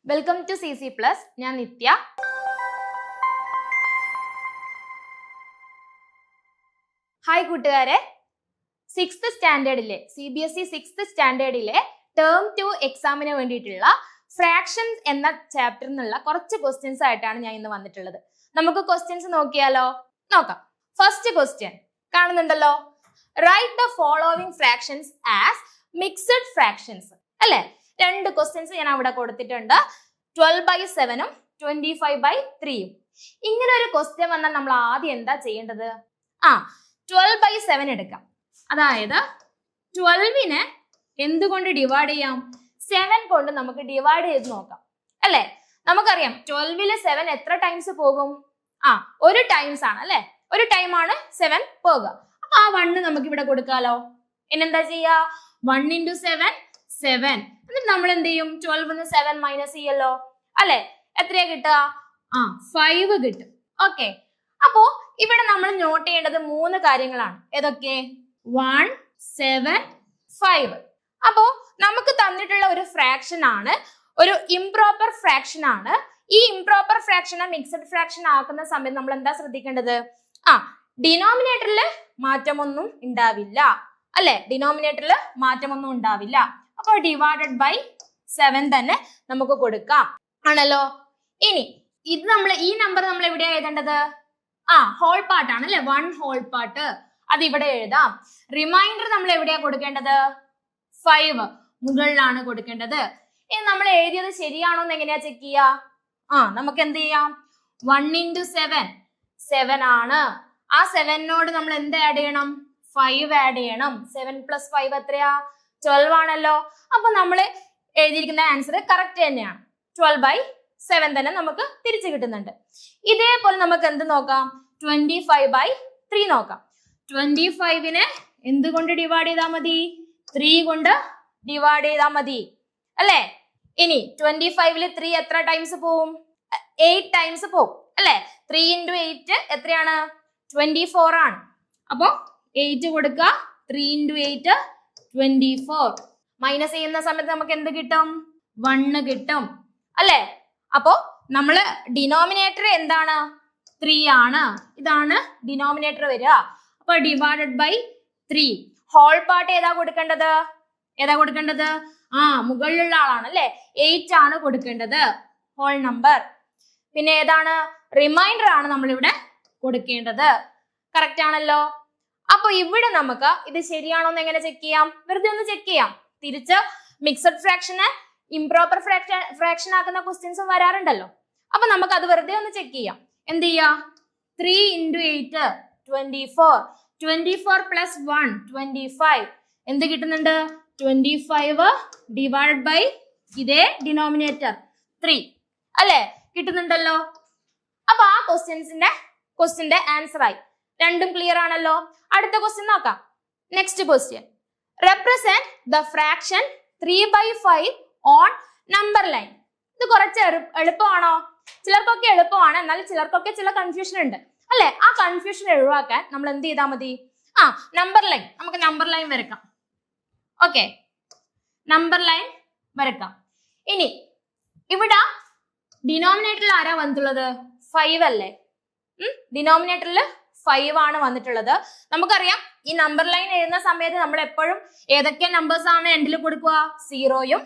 Welcome to CC Plus. ഞാൻ നിത്യ. Hi കൂട്ടുകാരെ, 6th സ്റ്റാൻഡേർഡിലെ CBSE 6th സ്റ്റാൻഡേർഡിലെ term 2 എക്സാമിന് വേണ്ടിയിട്ടുള്ള ഫ്രാക്ഷൻസ് എന്ന ചാപ്റ്ററിൽ നിന്നുള്ള കുറച്ച് ക്വസ്റ്റ്യൻസ് ആയിട്ടാണ് ഞാൻ ഇന്ന് വന്നിട്ടുള്ളത്. നമുക്ക് ക്വസ്റ്റ്യൻസ് നോക്കിയാലോ? നോക്കാം. ഫസ്റ്റ് ക്വസ്റ്റ്യൻ കാണുന്നുണ്ടല്ലോ, write the following fractions as mixed fractions അല്ലെ. രണ്ട് ക്വസ്റ്റ്യൻസ് ഞാൻ അവിടെ കൊടുത്തിട്ടുണ്ട്, 12/7 25/3. ഇങ്ങനെ ഒരു ക്വസ്റ്റ്യൻ വന്നാൽ നമ്മൾ ആദ്യം എന്താ ചെയ്യേണ്ടത്? 12/7 എടുക്കാം. അതായത് 12നെ എന്തുകൊണ്ട് ഡിവൈഡ് ചെയ്യാം? 7 കൊണ്ട് നമുക്ക് ഡിവൈഡ് ചെയ്ത് നോക്കാം അല്ലെ. നമുക്കറിയാം 12ല് 7 എത്ര ടൈംസ് പോകും? ഒരു ടൈംസ് ആണ് അല്ലെ, ഒരു ടൈം ആണ് 7 പോകുക. അപ്പൊ ആ 1 നമുക്ക് ഇവിടെ കൊടുക്കാലോ. ഇനെന്താ ചെയ്യാ? 1 × 7 7. എന്നിട്ട് നമ്മൾ എന്ത് ചെയ്യും? 12ന്ന് 7 മൈനസ് ചെയ്യല്ലോ അല്ലെ. എത്രയാ കിട്ടുക? 5 കിട്ടും. ഓക്കെ, അപ്പോ ഇവിടെ നമ്മൾ നോട്ട് ചെയ്യേണ്ടത് 3 കാര്യങ്ങളാണ്. ഏതൊക്കെ? 1 7 5. അപ്പോ നമുക്ക് തന്നിട്ടുള്ള ഒരു ഫ്രാക്ഷൻ ആണ്, ഒരു ഇംപ്രോപ്പർ ഫ്രാക്ഷൻ ആണ്. ഈ ഇംപ്രോപ്പർ ഫ്രാക്ഷനെ മിക്സഡ് ഫ്രാക്ഷൻ ആക്കുന്ന സമയത്ത് നമ്മൾ എന്താ ശ്രദ്ധിക്കേണ്ടത്? ഡിനോമിനേറ്ററിൽ മാറ്റമൊന്നും ഉണ്ടാവില്ല അല്ലെ. ഡിനോമിനേറ്ററിൽ മാറ്റമൊന്നും ഉണ്ടാവില്ല. അപ്പൊ ഡിവൈഡഡ് ബൈ 7 തന്നെ നമുക്ക് കൊടുക്കാം ആണല്ലോ. ഇനി ഇത് നമ്മൾ ഈ നമ്പർ നമ്മൾ എവിടെയാ എഴുതേണ്ടത്? ഹോൾ പാർട്ട് ആണ് അല്ലെ, 1 ഹോൾ പാർട്ട്. അത് ഇവിടെ എഴുതാം. റിമൈൻഡർ നമ്മൾ എവിടെയാ കൊടുക്കേണ്ടത്? 5 മുകളിലാണ് കൊടുക്കേണ്ടത്. ഇനി നമ്മൾ എഴുതിയത് ശരിയാണോ എന്ന് എങ്ങനെയാ ചെക്ക് ചെയ്യാ? നമുക്ക് എന്ത് ചെയ്യാം? 1 × 7 7 ആണ്. ആ 7നോട് നമ്മൾ എന്ത് ആഡ് ചെയ്യണം? 5 ആഡ് ചെയ്യണം. 7 + 5 എത്രയാ? 12 ആണല്ലോ. അപ്പൊ നമ്മൾ എഴുതിയിരിക്കുന്ന ആൻസർ കറക്റ്റ് തന്നെയാണ്. 12/7 തന്നെ നമുക്ക് തിരിച്ചു കിട്ടുന്നുണ്ട്. ഇതേപോലെ നമുക്ക് എന്ത് നോക്കാം? 25/3 നോക്കാം. 25നെ എന്തുകൊണ്ട് ഡിവൈഡ് ചെയ്താൽ മതി? 3 കൊണ്ട് ഡിവൈഡ് ചെയ്താൽ മതി അല്ലെ. ഇനി 25ല് 3 എത്ര ടൈംസ് പോവും? 8 ടൈംസ് പോവും അല്ലെ. 3 × 8 എത്രയാണ്? 24 ആണ്. അപ്പൊ 8 കൊടുക്കുക. 3 × 8 24. മൈനസ് ചെയ്യുന്ന സമയത്ത് നമുക്ക് എന്ത് കിട്ടും? 1 കിട്ടും അല്ലെ. അപ്പോ നമ്മള് ഡിനോമിനേറ്റർ എന്താണ്? 3 ആണ്. ഇതാണ് ഡിനോമിനേറ്റർ വരിക. അപ്പൊ ഡിവൈഡഡ് ബൈ 3. ഹോൾ പാർട്ട് ഏതാ കൊടുക്കേണ്ടത്? മുകളിലുള്ള ആളാണ് അല്ലെ. 8 ആണ് കൊടുക്കേണ്ടത് ഹോൾ നമ്പർ. പിന്നെ ഏതാണ്? റിമൈൻഡർ ആണ് നമ്മൾ ഇവിടെ കൊടുക്കേണ്ടത്. കറക്റ്റ് ആണല്ലോ. അപ്പൊ ഇവിടെ നമുക്ക് ഇത് ശരിയാണോ എന്ന് എങ്ങനെ ചെക്ക് ചെയ്യാം? വെറുതെ ഒന്ന് ചെക്ക് ചെയ്യാം. തിരിച്ച് മിക്സഡ് ഫ്രാക്ഷനെ ഇംപ്രോപ്പർ ഫ്രാക്ഷൻ ആക്കുന്ന ക്വസ്റ്റ്യൻസും വരാറുണ്ടല്ലോ. അപ്പൊ നമുക്ക് അത് വെറുതെ ഒന്ന് ചെക്ക് ചെയ്യാം. എന്ത് ചെയ്യാ? 3 × 8 24. 24 + 1 25. എന്ത് കിട്ടുന്നുണ്ട്? 25 ഡിവൈഡഡ് ബൈ ഇതേ ഡിനോമിനേറ്റർ 3 അല്ലെ, കിട്ടുന്നുണ്ടല്ലോ. അപ്പൊ ആ ക്വസ്റ്റ്യന്റെ ആൻസർ ആയി. രണ്ടും ക്ലിയർ ആണല്ലോ. അടുത്ത ക്വസ്റ്റ്യൻ നോക്കാം. Next question, represent the fraction 3/5 on number line. ഇത് കുറച്ച് എളുപ്പമാണോ? ചിലർക്കൊക്കെ എളുപ്പമാണ്, എന്നാൽ ചിലർക്കൊക്കെ ചില കൺഫ്യൂഷൻ ഉണ്ട് അല്ലെ. ആ കൺഫ്യൂഷൻ ഒഴിവാക്കാൻ നമ്മൾ എന്ത് ചെയ്താൽ മതി? Number line. നമുക്ക് നമ്പർ ലൈൻ വരക്കാം. ഓക്കെ, നമ്പർ ലൈൻ വരക്കാം. ഇനി ഇവിടെ ഡിനോമിനേറ്ററിൽ ആരാ വന്നിട്ടുള്ളത്? 5 അല്ലേ. ഡിനോമിനേറ്ററിൽ 5 ആണ് വന്നിട്ടുള്ളത്. നമുക്കറിയാം ഈ നമ്പർ ലൈൻ എഴുതുന്ന സമയത്ത് നമ്മൾ എപ്പോഴും ഏതൊക്കെ നമ്പേഴ്സ് ആണ് എൻഡിൽ കൊടുക്കുക? 0 ഉം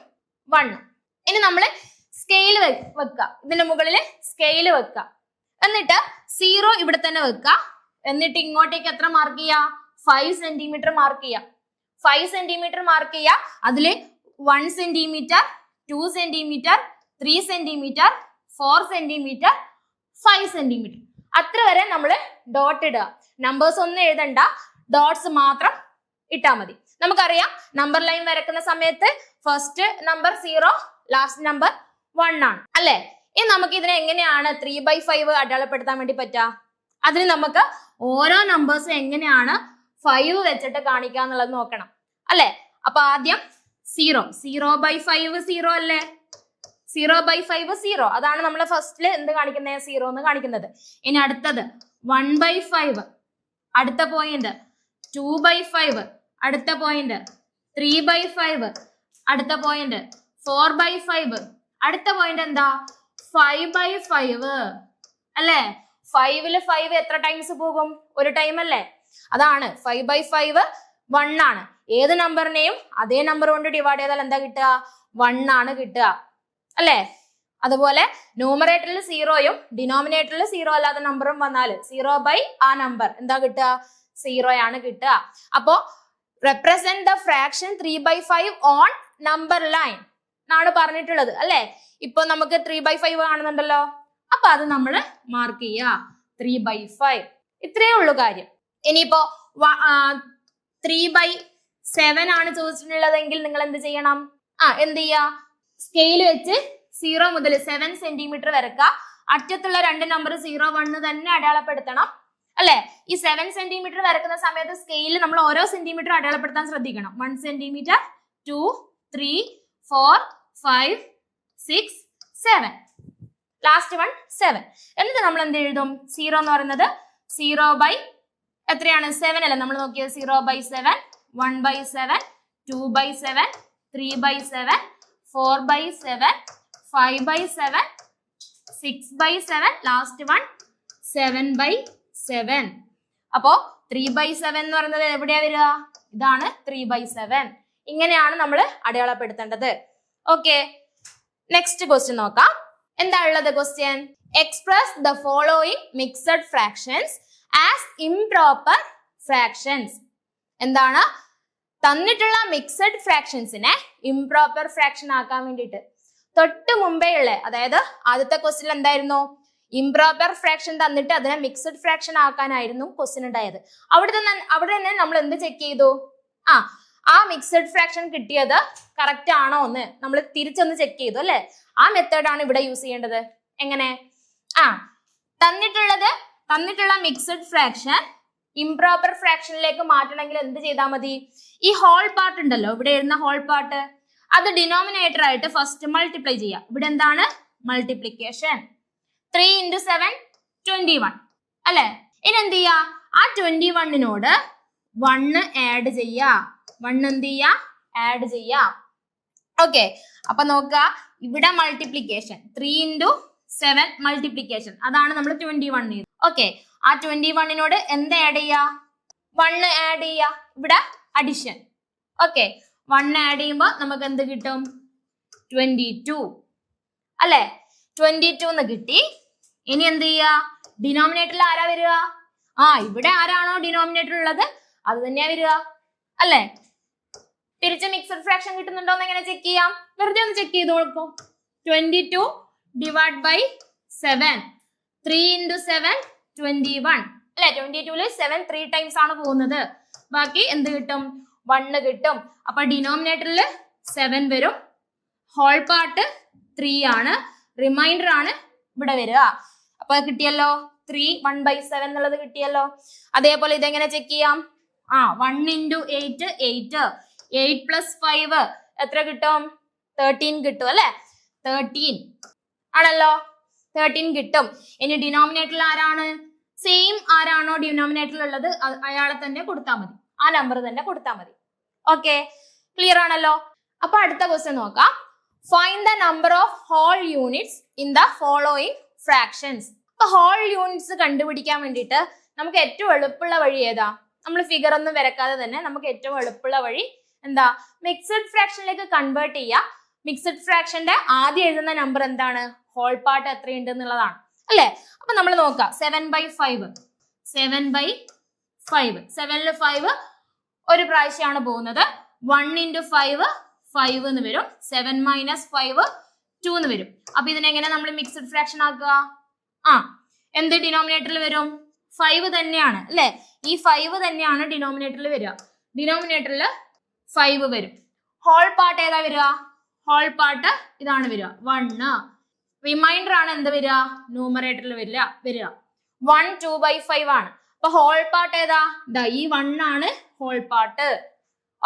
1 ഉം. ഇനി നമ്മൾ സ്കെയിൽ വെക്കുക. ഇതിന്റെ മുകളിൽ സ്കെയിൽ വെക്കുക. എന്നിട്ട് 0 ഇവിടെ തന്നെ വെക്കുക. എന്നിട്ട് ഇങ്ങോട്ടേക്ക് എത്ര മാർക്ക് ചെയ്യുക? 5 സെന്റിമീറ്റർ മാർക്ക് ചെയ്യുക. 5 സെന്റിമീറ്റർ മാർക്ക് ചെയ്യുക. അതില് 1 centimetre, 2 centimetre, 3 centimetre, 4 centimetre, 5 centimetre. അത്ര വരെ നമ്മൾ ഡോട്ട് ഇടുക. നമ്പേഴ്സ് ഒന്നും എഴുതണ്ട, ഡോട്ട്സ് മാത്രം ഇട്ടാ മതി. നമുക്കറിയാം നമ്പർ ലൈൻ വരക്കുന്ന സമയത്ത് ഫസ്റ്റ് നമ്പർ 0, ലാസ്റ്റ് നമ്പർ 1 ആണ് അല്ലെ. ഇനി നമുക്ക് ഇതിനെ എങ്ങനെയാണ് 3/5 അടയാളപ്പെടുത്താൻ വേണ്ടി പറ്റുക? അതിന് നമുക്ക് ഓരോ നമ്പേഴ്സും എങ്ങനെയാണ് 5 വെച്ചിട്ട് കാണിക്കുക എന്നുള്ളത് നോക്കണം അല്ലെ. അപ്പൊ ആദ്യം 0/5 0 അല്ലേ. 0/5 0. അതാണ് നമ്മൾ ഫസ്റ്റില് എന്ത് കാണിക്കുന്നത്? 0 എന്ന് കാണിക്കുന്നത്. ഇനി അടുത്തത് 1/5. അടുത്ത പോയിന്റ് 2/5. അടുത്ത പോയിന്റ് 3/5. അടുത്ത പോയിന്റ് 4/5. അടുത്ത പോയിന്റ് എന്താ 5/5 അല്ലേ? 5 5 എത്ര ടൈംസ് പോകും? ഒരു ടൈം അല്ലേ? അതാണ് 5/5 1 ആണ്. ഏത് നമ്പറിനെയും അതേ നമ്പർ കൊണ്ട് ഡിവൈഡ് ചെയ്താൽ എന്താ കിട്ടുക? 1 ആണ് കിട്ടുക അല്ലേ? അതുപോലെ ന്യൂമറേറ്ററിൽ 0യും ഡിനോമിനേറ്ററിൽ 0 അല്ലാത്ത നമ്പറും വന്നാൽ 0 ആ നമ്പർ എന്താ കിട്ടുക? 0 ആണ് കിട്ടുക. അപ്പോ represent the fraction 3/5 on number line എന്നാണ് പറഞ്ഞിട്ടുള്ളത് അല്ലെ? ഇപ്പൊ നമുക്ക് 3/5 കാണുന്നുണ്ടല്ലോ, അപ്പൊ അത് നമ്മൾ മാർക്ക് ചെയ്യുക 3/5. ഇത്രയേ ഉള്ളൂ കാര്യം. ഇനിയിപ്പോ 3/7 ആണ് ചോദിച്ചിട്ടുള്ളതെങ്കിൽ നിങ്ങൾ എന്ത് ചെയ്യണം? എന്ത് ചെയ്യാ? സ്കെയിൽ വെച്ച് 0 മുതൽ 7 സെന്റിമീറ്റർ വരക്കുക. അറ്റത്തുള്ള രണ്ട് നമ്പർ 0 1 തന്നെ അടയാളപ്പെടുത്തണം അല്ലെ? ഈ 7 സെന്റിമീറ്റർ വരക്കുന്ന സമയത്ത് സ്കെയിൽ നമ്മൾ ഓരോ സെന്റിമീറ്റർ അടയാളപ്പെടുത്താൻ ശ്രദ്ധിക്കണം. 1 സെന്റിമീറ്റർ, 2, 3, 4, 5, 6, 7. ലാസ്റ്റ് 1 7. എന്നിട്ട് നമ്മൾ എന്ത് എഴുതും? 0 എന്ന് പറയുന്നത് 0 എത്രയാണ്? 7 അല്ലേ? നമ്മൾ നോക്കിയത് 0/7, 1/7, 2/7, 3/7, 4/7, 5/7, 6/7, ലാസ്റ്റ് 1 7/7. അപ്പോ 3/7 എന്ന് പറയുന്നത് എവിടെയാ വരിക? ഇതാണ് 3/7. ഇങ്ങനെയാണ് നമ്മൾ അടയാളപ്പെടുത്തേണ്ടത്. ഓക്കെ, നെക്സ്റ്റ് ക്വസ്റ്റ്യൻ നോക്കാം. എന്താ ഉള്ളത് question? Express the following mixed fractions as improper fractions. എന്താണ്? തന്നിട്ടുള്ള മിക്സഡ് ഫ്രാക്ഷൻസിനെ ഇംപ്രോപ്പർ ഫ്രാക്ഷൻ ആക്കാൻ വേണ്ടിയിട്ട് തൊട്ട് മുമ്പേ ഉള്ള, അതായത് ആദ്യത്തെ ക്വസ്റ്റ്യൻ എന്തായിരുന്നു? ഇംപ്രോപ്പർ ഫ്രാക്ഷൻ തന്നിട്ട് അതിനെ മിക്സഡ് ഫ്രാക്ഷൻ ആക്കാനായിരുന്നു ക്വസ്റ്റ്യൻ ഉണ്ടായത്. അവിടെ തന്നെ നമ്മൾ എന്ത് ചെക്ക് ചെയ്തു? ആ മിക്സഡ് ഫ്രാക്ഷൻ കിട്ടിയത് കറക്റ്റ് ആണോ എന്ന് നമ്മൾ തിരിച്ചൊന്ന് ചെക്ക് ചെയ്തു അല്ലെ? ആ മെത്തേഡാണ് ഇവിടെ യൂസ് ചെയ്യേണ്ടത്. എങ്ങനെ? തന്നിട്ടുള്ള മിക്സഡ് ഫ്രാക്ഷൻ ഇംപ്രോപ്പർ ഫ്രാക്ഷനിലേക്ക് മാറ്റണമെങ്കിൽ എന്ത് ചെയ്താൽ മതി? ഈ ഹോൾ പാർട്ട് ഉണ്ടല്ലോ, ഇവിടെ എഴുതുന്ന ഹോൾ പാർട്ട്, അത് ഡിനോമിനേറ്റർ ആയിട്ട് ഫസ്റ്റ് മൾട്ടിപ്ലൈ ചെയ്യാം. ഇവിടെ എന്താണ്? മൾട്ടിപ്ലിക്കേഷൻ. 3 × 7 21 അല്ലെ? ഇനി എന്ത് ചെയ്യാ? ആ 21നോട് 1 ആഡ് ചെയ്യാ. 1 എന്ത് ചെയ്യാ? ആഡ് ചെയ്യാ. ഓക്കെ, അപ്പൊ നോക്ക, ഇവിടെ മൾട്ടിപ്ലിക്കേഷൻ 3 × 7 മൾട്ടിപ്ലിക്കേഷൻ, അതാണ് നമ്മൾ 21. ഓക്കെ, ആ 21നോട് എന്ത് ആഡ് ചെയ്യാ? 1 ആഡ് ചെയ്യാ. ഇവിടെ അഡിഷൻ. ഓക്കെ, 1 ആഡ് ചെയ്യുമ്പോൾ നമുക്ക് എന്ത് കിട്ടും? 22 അല്ലെ? 22 എന്ന് കിട്ടി. ഇനി എന്ത് ചെയ്യാ? ഡിനോമിനേറ്ററിൽ ആരാ വരിക? ഇവിടെ ആരാണോ ഡിനോമിനേറ്റർ ഉള്ളത് അത് തന്നെയാ വരിക അല്ലെ? തിരിച്ച് മിക്സഡ് ഫ്രാക്ഷൻ കിട്ടുന്നുണ്ടോ എന്ന് എങ്ങനെ ചെക്ക് ചെയ്യാം? വെറുതെ ഒന്ന് ചെക്ക് ചെയ്ത് നോക്കൂ. 22 / 7, 3 × 7 21 അല്ലെ? 22ല് 7 3 ടൈംസ് ആണ് പോകുന്നത്. ബാക്കി എന്ത് കിട്ടും? 1 കിട്ടും. അപ്പൊ ഡിനോമിനേറ്ററിൽ 7 വരും, ഹോൾ പാർട്ട് 3 ആണ്, റിമൈൻഡർ ആണ് ഇവിടെ വരിക. അപ്പൊ കിട്ടിയല്ലോ 3 1/7 എന്നുള്ളത് കിട്ടിയല്ലോ. അതേപോലെ ഇതെങ്ങനെ ചെക്ക് ചെയ്യാം? 1 × 8 8, 8 + 5 എത്ര കിട്ടും? 13 കിട്ടും അല്ലെ? 13 ആണല്ലോ, 13 കിട്ടും. ഇനി ഡിനോമിനേറ്ററിൽ ആരാണ്? സെയിം ആരാണോ ഡിനോമിനേറ്ററിൽ ഉള്ളത് അയാളെ തന്നെ കൊടുത്താൽ മതി, ആ നമ്പർ തന്നെ കൊടുത്താൽ മതി. ഓക്കെ, ക്ലിയർ ആണല്ലോ. അപ്പൊ അടുത്ത ക്വസ്റ്റ്യൻ നോക്കാം. Find the number of whole units in the following fractions. അപ്പൊ ഹോൾ യൂണിറ്റ്സ് കണ്ടുപിടിക്കാൻ വേണ്ടിയിട്ട് നമുക്ക് ഏറ്റവും എളുപ്പമുള്ള വഴി ഏതാ? നമ്മൾ ഫിഗർ ഒന്നും വരക്കാതെ തന്നെ നമുക്ക് ഏറ്റവും എളുപ്പമുള്ള വഴി എന്താ? മിക്സഡ് ഫ്രാക്ഷനിലേക്ക് കൺവേർട്ട് ചെയ്യുക. മിക്സഡ് ഫ്രാക്ഷന്റെ ആദ്യം എഴുതുന്ന നമ്പർ എന്താണ്? ഹോൾ പാർട്ട് എത്രയുണ്ട് എന്നുള്ളതാണ് അല്ലെ? അപ്പൊ നമ്മൾ നോക്കാം. 7/5, 7/5, 7ല് 5 ഒരു പ്രാവശ്യമാണ് പോകുന്നത്. 1 × 5 5 എന്ന് വരും. 7 - 5 2 എന്ന് വരും. അപ്പൊ ഇതിനെങ്ങനെ നമ്മൾ മിക്സഡ് ഫ്രാക്ഷൻ ആക്കുക? എന്ത് ഡിനോമിനേറ്ററിൽ വരും? 5 തന്നെയാണ് അല്ലെ? ഈ 5 തന്നെയാണ് ഡിനോമിനേറ്ററിൽ വരിക. ഡിനോമിനേറ്ററിൽ 5 വരും. ഹോൾ പാർട്ട് ഏതാ വരിക? ഹോൾ പാർട്ട് ഇതാണ് വരിക, 1. റിമൈൻഡർ ആണ് എന്ത് വരിക? ന്യൂമറേറ്ററിൽ വരിക. 1 2/5 ആണ്. അപ്പൊ ഹോൾ പാർട്ട് ഏതാ? ഈ 1 ആണ് ഹോൾ പാർട്ട്.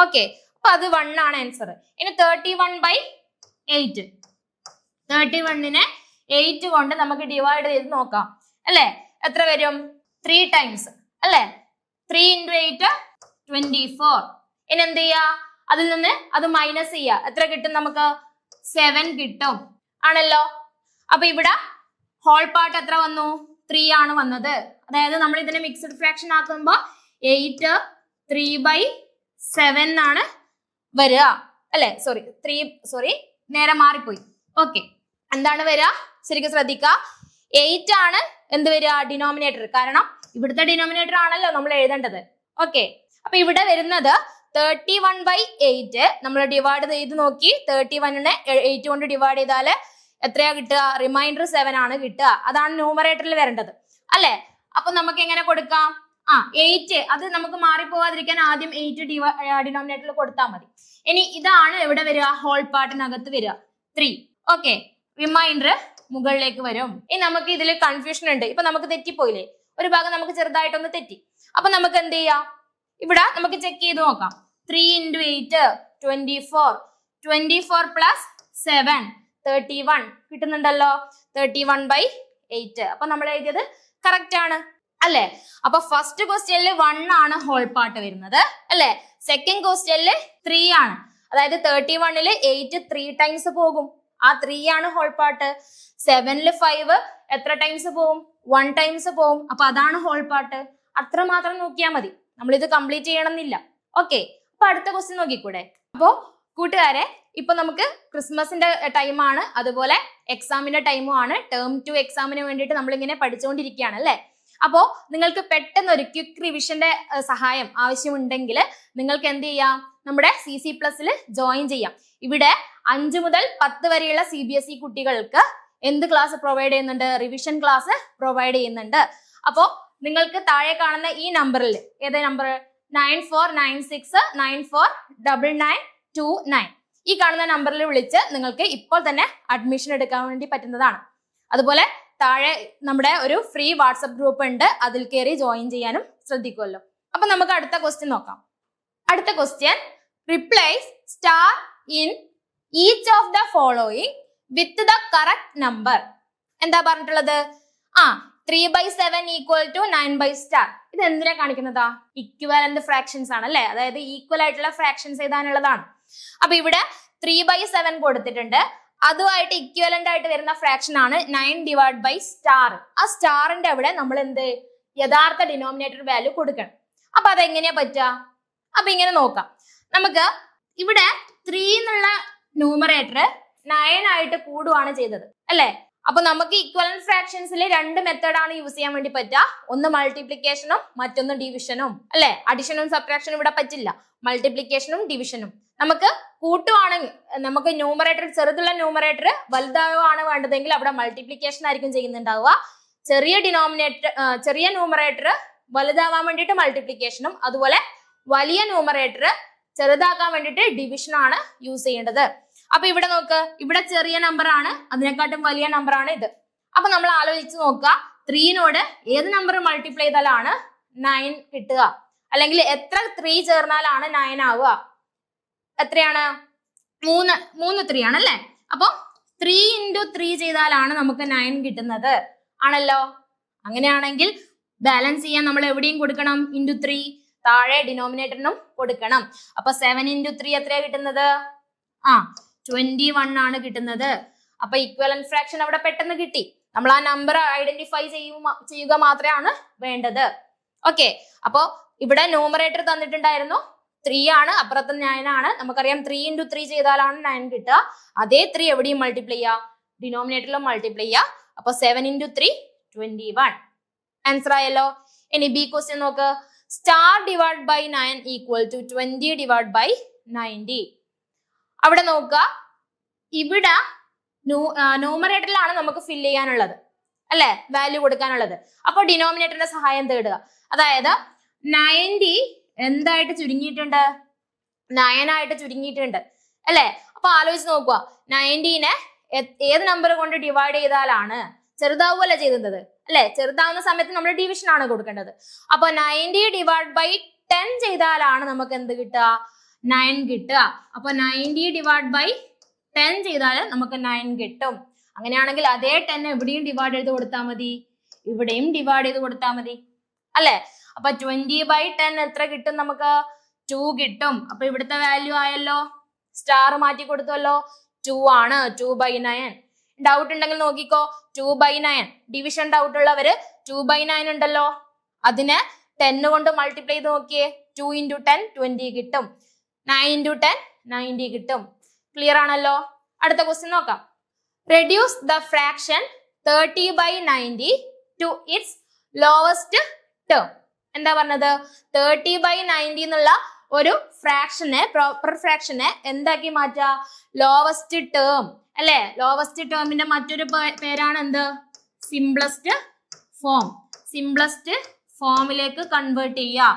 ഓക്കെ, അപ്പൊ അത് 1 ആണ് ആൻസർ. ഇനി 31/8, 31നെ 8 കൊണ്ട് നമുക്ക് ഡിവൈഡ് ചെയ്ത് നോക്കാം അല്ലെ? എത്ര വരും? 3 ടൈംസ് അല്ലെ? 3 × 8 24. ഇനി എന്ത് ചെയ്യാ? അതിൽ നിന്ന് അത് മൈനസ് ചെയ്യാ. എത്ര കിട്ടും നമുക്ക്? 7 കിട്ടും ആണല്ലോ. അപ്പൊ ഇവിടെ ഹോൾ പാർട്ട് എത്ര വന്നു? 3 ആണ് വന്നത്. അതായത് നമ്മൾ ഇതിനെ മിക്സ്ഡ് ഫ്രാക്ഷൻ ആക്കുമ്പോ 8 3/7 ആണ് വരിക അല്ലെ? സോറി നേരെ മാറിപ്പോയി. ഓക്കെ, എന്താണ് വരിക? ശരിക്കും ശ്രദ്ധിക്കുക. 8 ആണ് എന്ത് വരിക? ഡിനോമിനേറ്റർ. കാരണം ഇവിടുത്തെ ഡിനോമിനേറ്റർ ആണല്ലോ നമ്മൾ എഴുതേണ്ടത്. ഓക്കെ, അപ്പൊ ഇവിടെ വരുന്നത് 31/8. നമ്മൾ ഡിവൈഡ് ചെയ്ത് നോക്കി. 31നെ 8 കൊണ്ട് ഡിവൈഡ് ചെയ്താൽ എത്രയാ കിട്ടുക? റിമൈൻഡർ 7 ആണ് കിട്ടുക. അതാണ് ന്യൂമറേറ്ററിൽ വരേണ്ടത് അല്ലെ? അപ്പൊ നമുക്ക് എങ്ങനെ കൊടുക്കാം? 8 അത് നമുക്ക് മാറിപ്പോവാതിരിക്കാൻ ആദ്യം 8 ഡിനോമിനേറ്ററിൽ കൊടുത്താൽ മതി. ഇനി ഇതാണ് എവിടെ വരിക? ഹോൾ പാർട്ടിനകത്ത് വരിക 3. ഓക്കെ, റിമൈൻഡർ മുകളിലേക്ക് വരും. ഇനി നമുക്ക് ഇതിൽ കൺഫ്യൂഷൻ ഉണ്ട്. ഇപ്പൊ നമുക്ക് തെറ്റിപ്പോയില്ലേ? ഒരു ഭാഗം നമുക്ക് ചെറുതായിട്ടൊന്ന് തെറ്റി. അപ്പൊ നമുക്ക് എന്ത് ചെയ്യാം? ഇവിടെ നമുക്ക് ചെക്ക് ചെയ്ത് നോക്കാം. 3 × 8 24. 24 + 7 31 കിട്ടുന്നുണ്ടല്ലോ. 31/8. അപ്പൊ നമ്മൾ എഴുതിയത് കറക്റ്റ് ആണ് അല്ലെ? അപ്പൊ ഫസ്റ്റ് ക്വസ്റ്റ്യനിൽ 1 ആണ് ഹോൾ പാർട്ട് വരുന്നത് അല്ലെ? സെക്കൻഡ് ക്വസ്റ്റ്യനിൽ 3 ആണ്. അതായത് 31ൽ 8 3 ടൈംസ് പോകും. ആ 3 ആണ് ഹോൾ പാർട്ട്. 7ൽ 5 എത്ര ടൈംസ് പോകും? 1 ടൈംസ് പോകും. അപ്പൊ അതാണ് ഹോൾ പാർട്ട്. അത്ര മാത്രം നോക്കിയാൽ മതി. നമ്മൾ ഇത് കംപ്ലീറ്റ് ചെയ്യണമെന്നില്ല. ഓക്കെ, അപ്പൊ അടുത്ത ക്വസ്റ്റ്യൻ നോക്കിക്കൂടെ? അപ്പോ കൂട്ടുകാരെ, ഇപ്പൊ നമുക്ക് ക്രിസ്മസിന്റെ ടൈമാണ്, അതുപോലെ എക്സാമിന്റെ ടൈമും ആണ്. ടേം 2 എക്സാമിന് വേണ്ടിയിട്ട് നമ്മൾ ഇങ്ങനെ പഠിച്ചുകൊണ്ടിരിക്കുകയാണ് അല്ലെ? അപ്പോ നിങ്ങൾക്ക് പെട്ടെന്ന് ഒരു ക്വിക്ക് റിവിഷന്റെ സഹായം ആവശ്യമുണ്ടെങ്കിൽ നിങ്ങൾക്ക് എന്ത് ചെയ്യാം? നമ്മുടെ CC+ൽ ജോയിൻ ചെയ്യാം. ഇവിടെ 5 മുതൽ 10 വരെയുള്ള CBSE കുട്ടികൾക്ക് എന്ത് ക്ലാസ് പ്രൊവൈഡ് ചെയ്യുന്നുണ്ട്? റിവിഷൻ ക്ലാസ് പ്രൊവൈഡ് ചെയ്യുന്നുണ്ട്. അപ്പോ നിങ്ങൾക്ക് താഴെ കാണുന്ന ഈ നമ്പറിൽ, ഏത് നമ്പർ? 9496949929 ഈ കാണുന്ന നമ്പറിൽ വിളിച്ച് നിങ്ങൾക്ക് ഇപ്പോൾ തന്നെ അഡ്മിഷൻ എടുക്കാൻ വേണ്ടി പറ്റുന്നതാണ്. അതുപോലെ താഴെ നമ്മുടെ ഒരു ഫ്രീ വാട്സപ്പ് ഗ്രൂപ്പ് ഉണ്ട്. അതിൽ കയറി ജോയിൻ ചെയ്യാനും ശ്രദ്ധിക്കുമല്ലോ. അപ്പൊ നമുക്ക് അടുത്ത ക്വസ്റ്റ്യൻ നോക്കാം. അടുത്ത question, replace star in each of the following with the correct number. എന്താ പറഞ്ഞിട്ടുള്ളത്? 3/7 = 9/*. ഇത് എന്തിനാ കാണിക്കുന്നതാ? ഇക്വലന്റ് ഫ്രാക്ഷൻസ് ആണ് അല്ലെ? അതായത് ഈക്വൽ ആയിട്ടുള്ള ഫ്രാക്ഷൻസ് എഴുതാനുള്ളതാണ്. അപ്പൊ ഇവിടെ 3/7 കൊടുത്തിട്ടുണ്ട്. അതുമായിട്ട് ഇക്വലന്റ് ആയിട്ട് വരുന്ന ഫ്രാക്ഷൻ ആണ് 9/*. ആ സ്റ്റാറിന്റെ അവിടെ നമ്മൾ എന്ത് യഥാർത്ഥ ഡിനോമിനേറ്റർ വാല്യൂ കൊടുക്കണം. അപ്പൊ അതെങ്ങനെയാ പറ്റുക? അപ്പൊ ഇങ്ങനെ നോക്കാം. നമുക്ക് ഇവിടെ 3 എന്നുള്ള ന്യൂമറേറ്റർ 9 ആയിട്ട് കൂടുകയാണ് ചെയ്തത് അല്ലെ? അപ്പൊ നമുക്ക് ഇക്വലന്റ് ഫ്രാക്ഷൻസിൽ 2 മെത്തേഡാണ് യൂസ് ചെയ്യാൻ വേണ്ടി പറ്റുക. ഒന്ന് മൾട്ടിപ്ലിക്കേഷനും മറ്റൊന്ന് ഡിവിഷനും അല്ലെ? അഡിഷനും സബ്ട്രാക്ഷനും ഇവിടെ പറ്റില്ല. മൾട്ടിപ്ലിക്കേഷനും ഡിവിഷനും. നമുക്ക് കൂട്ടുവാണെങ്കിൽ നമുക്ക് ന്യൂമറേറ്റർ, ചെറുതുള്ള ന്യൂമറേറ്റർ വലുതാവാണ് വേണ്ടതെങ്കിൽ അവിടെ മൾട്ടിപ്ലിക്കേഷൻ ആയിരിക്കും ചെയ്യുന്നുണ്ടാവുക. ചെറിയ ന്യൂമറേറ്റർ വലുതാവാൻ വേണ്ടിയിട്ട് മൾട്ടിപ്ലിക്കേഷനും, അതുപോലെ വലിയ ന്യൂമറേറ്റർ ചെറുതാക്കാൻ വേണ്ടിയിട്ട് ഡിവിഷനും ആണ് യൂസ് ചെയ്യേണ്ടത്. അപ്പൊ ഇവിടെ നോക്ക്, ഇവിടെ ചെറിയ നമ്പർ ആണ്, അതിനെക്കാട്ടും വലിയ നമ്പർ ആണ് ഇത്. അപ്പൊ നമ്മൾ ആലോചിച്ച് നോക്കുക, 3നോട് ഏത് നമ്പർ മൾട്ടിപ്ലൈ ചെയ്താലാണ് 9 കിട്ടുക? അല്ലെങ്കിൽ എത്ര 3 ചേർന്നാലാണ് 9 ആവുക? എത്രയാണ്? 3 3 ആണല്ലേ? അപ്പൊ 3 × 3 ചെയ്താലാണ് നമുക്ക് 9 കിട്ടുന്നത് ആണല്ലോ. അങ്ങനെയാണെങ്കിൽ ബാലൻസ് ചെയ്യാൻ നമ്മൾ എവിടെയും കൊടുക്കണം? × 3. താഴെ ഡിനോമിനേറ്ററിനും കൊടുക്കണം. അപ്പൊ 7 × 3 എത്രയാ കിട്ടുന്നത്? 21 ആണ് കിട്ടുന്നത്. അപ്പൊ ഇക്വലന്റ് ഫ്രാക്ഷൻ അവിടെ പെട്ടെന്ന് കിട്ടി. നമ്മൾ ആ നമ്പർ ഐഡന്റിഫൈ ചെയ്യുക മാത്രമാണ് വേണ്ടത്. ഓക്കെ, അപ്പൊ ഇവിടെ ന്യൂമറേറ്റർ തന്നിട്ടുണ്ടായിരുന്നു 3 ആണ്, അപ്പുറത്ത് 9 ആണ്. നമുക്കറിയാം 3 × 3 ചെയ്താലാണ് 9 കിട്ടുക. അതേ 3 എവിടെയും മൾട്ടിപ്ലൈ ചെയ്യുക? ഡിനോമിനേറ്ററിലും മൾട്ടിപ്ലൈ ചെയ്യുക. അപ്പൊ 7 × 3 21. ആൻസർ ആയല്ലോ. ഇനി ബി ക്വസ്റ്റ്യൻ നോക്ക്. Star divide by 9 = 20 divide by 90. അവിടെ നോക്കുക, ഇവിടെ ന്യൂമറേറ്ററിലാണ് നമുക്ക് ഫില്ല് ചെയ്യാനുള്ളത് അല്ലെ? വാല്യൂ കൊടുക്കാനുള്ളത്. അപ്പൊ ഡിനോമിനേറ്ററിന്റെ സഹായം തേടുക. അതായത് 90 എന്തായിട്ട് ചുരുങ്ങിയിട്ടുണ്ട്? 9 ആയിട്ട് ചുരുങ്ങിയിട്ടുണ്ട് അല്ലെ? അപ്പൊ ആലോചിച്ച് നോക്കുക, 90നെ ഏത് നമ്പർ കൊണ്ട് ഡിവൈഡ് ചെയ്താലാണ് ചെറുതാവുകയല്ല ചെയ്തത് അല്ലെ? ചെറുതാവുന്ന സമയത്ത് നമ്മൾ ഡിവിഷൻ ആണ് കൊടുക്കേണ്ടത്. അപ്പൊ 90 ഡിവൈഡ് ബൈ 10 ചെയ്താലാണ് നമുക്ക് എന്ത് കിട്ടുക? 9 കിട്ടുക. അപ്പൊ 90 ഡിവൈഡ് ബൈ 10 ചെയ്താൽ നമുക്ക് 9 കിട്ടും. അങ്ങനെയാണെങ്കിൽ അതേ 10 എവിടെയും ഡിവൈഡ് ചെയ്ത് കൊടുത്താൽ മതി, ഇവിടെയും ഡിവൈഡ് ചെയ്ത് കൊടുത്താൽ മതി അല്ലെ? അപ്പൊ 20/10 എത്ര കിട്ടും? നമുക്ക് 2 കിട്ടും. അപ്പൊ ഇവിടുത്തെ വാല്യൂ ആയല്ലോ. സ്റ്റാർ മാറ്റി കൊടുത്തല്ലോ, 2 ആണ്. 2/9. ഡൗട്ട് ഉണ്ടെങ്കിൽ നോക്കിക്കോ. 2/9 ഡിവിഷൻ ഡൗട്ട് ഉള്ളവര് 2/9 ഉണ്ടല്ലോ, അതിനെ 10 കൊണ്ട് മൾട്ടിപ്ലൈ ചെയ്ത് നോക്കിയേ. 2 × 10 20 കിട്ടും. 9 × 10 90 കിട്ടും. ക്ലിയർ ആണല്ലോ. അടുത്ത ക്വസ്റ്റ്യൻ നോക്കാം. Reduce the fraction 30/90 to its lowest term. എന്താ പറഞ്ഞത്? 30/90 എന്നുള്ള ഒരു ഫ്രാക്ഷനെ, പ്രോപ്പർ ഫ്രാക്ഷനെ എന്താക്കി മാറ്റാ? ലോവസ്റ്റ് ടേം അല്ലെ? ലോവസ്റ്റ് ടേമിന്റെ മറ്റൊരു പേരാണ് എന്ത്? Simplest form. സിംപ്ലസ്റ്റ് ഫോമിലേക്ക് കൺവേർട്ട് ചെയ്യുക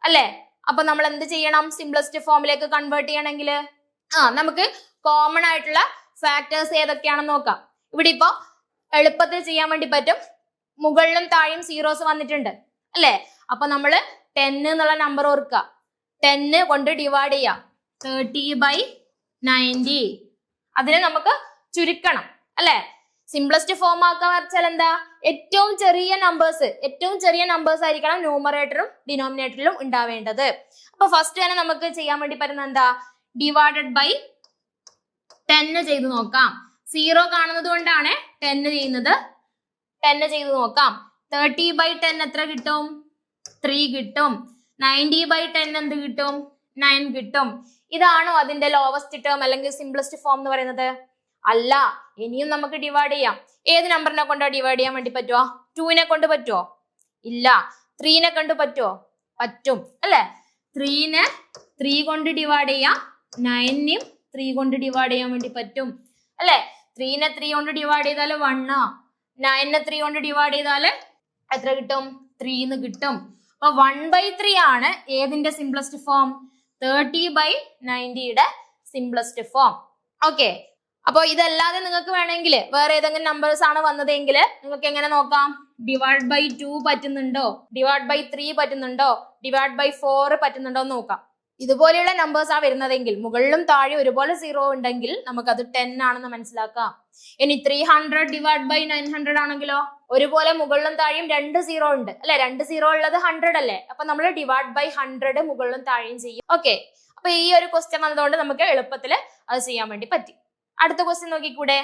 അല്ലെ? അപ്പൊ നമ്മൾ എന്ത് ചെയ്യണം? സിംപ്ലസ്റ്റ് ഫോമിലേക്ക് കൺവേർട്ട് ചെയ്യണമെങ്കിൽ നമുക്ക് കോമൺ ആയിട്ടുള്ള ഫാക്ടേഴ്സ് ഏതൊക്കെയാണെന്ന് നോക്കാം. ഇവിടെ ഇപ്പൊ എളുപ്പത്തിൽ ചെയ്യാൻ വേണ്ടി പറ്റും. മുകളിലും താഴെയും സീറോസ് വന്നിട്ടുണ്ട് അല്ലെ? അപ്പൊ നമ്മള് 10 എന്നുള്ള നമ്പർ ഓർക്കുക. 10 കൊണ്ട് ഡിവൈഡ് ചെയ്യാം. 30/90. അതിനെ നമുക്ക് ചുരുക്കണം അല്ലെ? സിംപ്ലസ്റ്റ് ഫോം ആക്കാൻ വെച്ചാൽ എന്താ? ഏറ്റവും ചെറിയ നമ്പേഴ്സ് ആയിരിക്കണം ന്യൂമറേറ്ററും ഡിനോമിനേറ്ററിലും ഉണ്ടാവേണ്ടത്. അപ്പൊ ഫസ്റ്റ് തന്നെ നമുക്ക് ചെയ്യാൻ വേണ്ടി പറ്റുന്ന എന്താ? ഡിവൈഡഡ് ബൈ 10 ചെയ്ത് നോക്കാം. 0 കാണുന്നത് കൊണ്ടാണ് 10 ചെയ്യുന്നത്. 10 ചെയ്ത് നോക്കാം. 30/10 എത്ര കിട്ടും? 3 കിട്ടും. 90/10 എന്ത് കിട്ടും? 9 കിട്ടും. ഇതാണോ അതിന്റെ ലോവസ്റ്റ് ടേം അല്ലെങ്കിൽ സിംപ്ലസ്റ്റ് ഫോം എന്ന് പറയുന്നത്? അല്ല. ഇനിയും നമുക്ക് ഡിവൈഡ് ചെയ്യാം. ഏത് നമ്പറിനെ കൊണ്ടാ ഡിവൈഡ് ചെയ്യാൻ വേണ്ടി പറ്റുമോ? 2നെ കൊണ്ട് പറ്റുമോ? ഇല്ല. 3നെ കൊണ്ട് പറ്റുമോ? പറ്റും അല്ലെ? 3നെ 3 കൊണ്ട് ഡിവൈഡ് ചെയ്യാം. 9നെയും 3 കൊണ്ട് ഡിവൈഡ് ചെയ്യാൻ വേണ്ടി പറ്റും അല്ലെ? 3നെ 3 കൊണ്ട് ഡിവൈഡ് ചെയ്താൽ 1, 9നെ 3 കൊണ്ട് ഡിവൈഡ് ചെയ്താല് എത്ര കിട്ടും? 3 എന്ന് കിട്ടും. അപ്പൊ 1/3 ആണ് ഏതിന്റെ സിംപ്ലസ്റ്റ് ഫോം? 30/90യുടെ സിംപ്ലസ്റ്റ് ഫോം. ഓക്കെ. അപ്പൊ ഇതല്ലാതെ നിങ്ങൾക്ക് വേണമെങ്കിൽ വേറെ ഏതെങ്കിലും നമ്പേഴ്സ് ആണ് വന്നതെങ്കിൽ നിങ്ങൾക്ക് എങ്ങനെ നോക്കാം? ഡിവൈഡ് ബൈ 2 പറ്റുന്നുണ്ടോ? ഡിവൈഡ് ബൈ 3 പറ്റുന്നുണ്ടോ? ഡിവൈഡ് ബൈ 4 പറ്റുന്നുണ്ടോ എന്ന് നോക്കാം. ഇതുപോലെയുള്ള നമ്പേഴ്സ് ആ വരുന്നതെങ്കിൽ, മുകളിലും താഴെ ഒരുപോലെ 0 ഉണ്ടെങ്കിൽ നമുക്കത് 10 ആണെന്ന് മനസ്സിലാക്കാം. ഇനി 300 ഡിവൈഡ് ബൈ 900 ആണെങ്കിലോ? ഒരുപോലെ മുകളിലും താഴെയും 2 0 ഉണ്ട് അല്ലെ? 2 0 ഉള്ളത് 100 അല്ലേ? അപ്പൊ നമ്മൾ ഡിവൈഡ് ബൈ 100 മുകളിലും താഴെയും ചെയ്യും. ഓക്കെ. അപ്പൊ ഈ ഒരു ക്വസ്റ്റ്യൻ വന്നതുകൊണ്ട് നമുക്ക് എളുപ്പത്തിൽ അത് ചെയ്യാൻ വേണ്ടി പറ്റി. അടുത്ത ക്വസ്റ്റ്യൻ നോക്കിക്കൂടെ?